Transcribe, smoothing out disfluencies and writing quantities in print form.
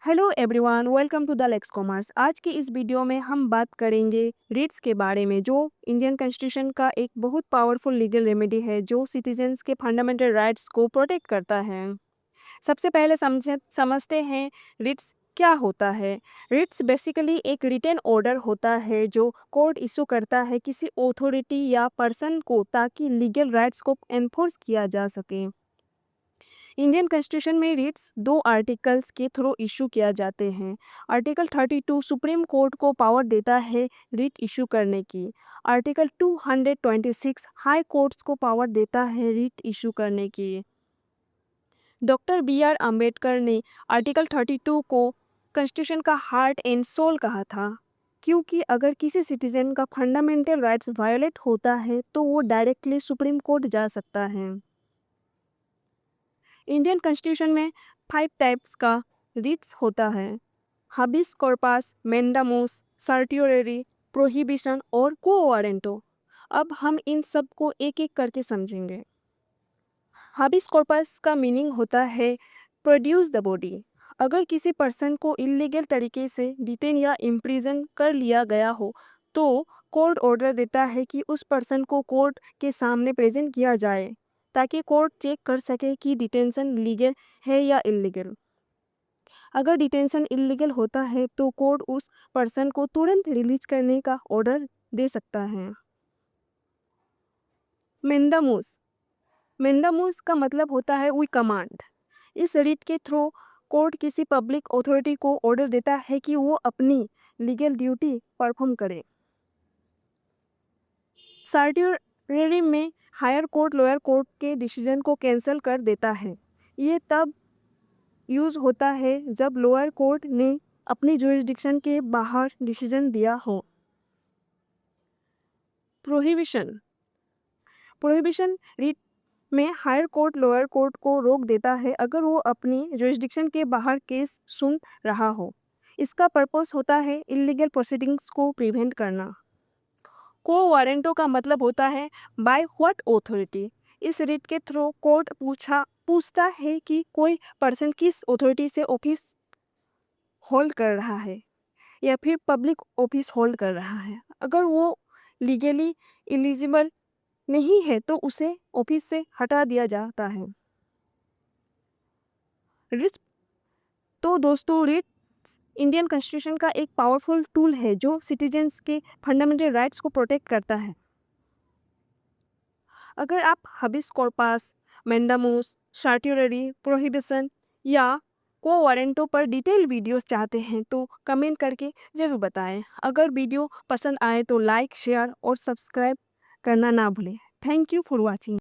Hello everyone, welcome to the Lex Commerce. आज की इस वीडियो में हम बात करेंगे रिट्स के बारे में, जो इंडियन कॉन्स्टिट्यूशन का एक बहुत पावरफुल लीगल रेमेडी है जो सिटीजन्स के फंडामेंटल राइट्स को प्रोटेक्ट करता है। सबसे पहले समझते हैं रिट्स क्या होता है। रिट्स बेसिकली एक रिटन ऑर्डर होता है जो कोर्ट इशू करता है किसी अथॉरिटी या पर्सन को, ताकि लीगल राइट्स को एनफोर्स किया जा सके। इंडियन कॉन्स्टिट्यूशन में रिट्स दो आर्टिकल्स के थ्रू इशू किया जाते हैं। आर्टिकल 32 सुप्रीम कोर्ट को पावर देता है रिट इशू करने की। आर्टिकल 226 हाई कोर्ट्स को पावर देता है रिट इशू करने की। Doctor B R. अम्बेडकर ने आर्टिकल 32 को कॉन्स्टिट्यूशन का हार्ट एंड सोल कहा था, क्योंकि अगर किसी सिटीजन का फंडामेंटल राइट्स वायोलेट होता है तो वो डायरेक्टली सुप्रीम कोर्ट जा सकता है। इंडियन कॉन्स्टिट्यूशन में 5 टाइप्स का रिट्स होता है: हाबिस कॉर्पस, मेंडामूस, सर्टियोरेरी, प्रोहिबिशन और को वारंटो। अब हम इन सब को एक एक करके समझेंगे। हाबिस कॉर्पस का मीनिंग होता है प्रोड्यूस द बॉडी। अगर किसी पर्सन को इलीगल तरीके से डिटेन या इम्प्रिजन कर लिया गया हो तो कोर्ट ऑर्डर देता है कि उस पर्सन को कोर्ट के सामने प्रेजेंट किया जाए, ताकि कोर्ट चेक कर सके कि डिटेंशन लीगल है या इलीगल। अगर डिटेंशन इलीगल होता है तो कोर्ट उस पर्सन को तुरंत रिलीज करने का ऑर्डर दे सकता है। मेंडामूस मेंडामूस का मतलब होता है वी कमांड। इस रिट के थ्रू कोर्ट किसी पब्लिक अथॉरिटी को ऑर्डर देता है कि वो अपनी लीगल ड्यूटी परफॉर्म करे। सर्टियोरेरी में हायर कोर्ट लोअर कोर्ट के डिसीजन को कैंसिल कर देता है। ये तब यूज होता है जब लोअर कोर्ट ने अपनी जुरिस्डिक्शन के बाहर डिसीजन दिया हो। प्रोहिबिशन प्रोहिबिशन रिट में हायर कोर्ट लोअर कोर्ट को रोक देता है अगर वो अपनी जुरिस्डिक्शन के बाहर केस सुन रहा हो। इसका पर्पस होता है इलीगल प्रोसीडिंग्स को प्रिवेंट करना। को वारंटो का मतलब होता है बाय व्हाट अथॉरिटी। इस रिट के थ्रू कोर्ट पूछता है कि कोई पर्सन किस अथॉरिटी से ऑफिस होल्ड कर रहा है या फिर पब्लिक ऑफिस होल्ड कर रहा है। अगर वो लीगली एलिजिबल नहीं है तो उसे ऑफिस से हटा दिया जाता है। रिट्स तो दोस्तों, रिट्स इंडियन कॉन्स्टिट्यूशन का एक पावरफुल टूल है जो सिटीजन्स के फंडामेंटल राइट्स को प्रोटेक्ट करता है। अगर आप हबिस कॉर्पस, मेंडामूस, सर्टियोरेरी, प्रोहिबिशन या को वारंटो पर डिटेल वीडियोस चाहते हैं तो कमेंट करके ज़रूर बताएं। अगर वीडियो पसंद आए तो लाइक, शेयर और सब्सक्राइब करना ना भूलें। Thank you for watching.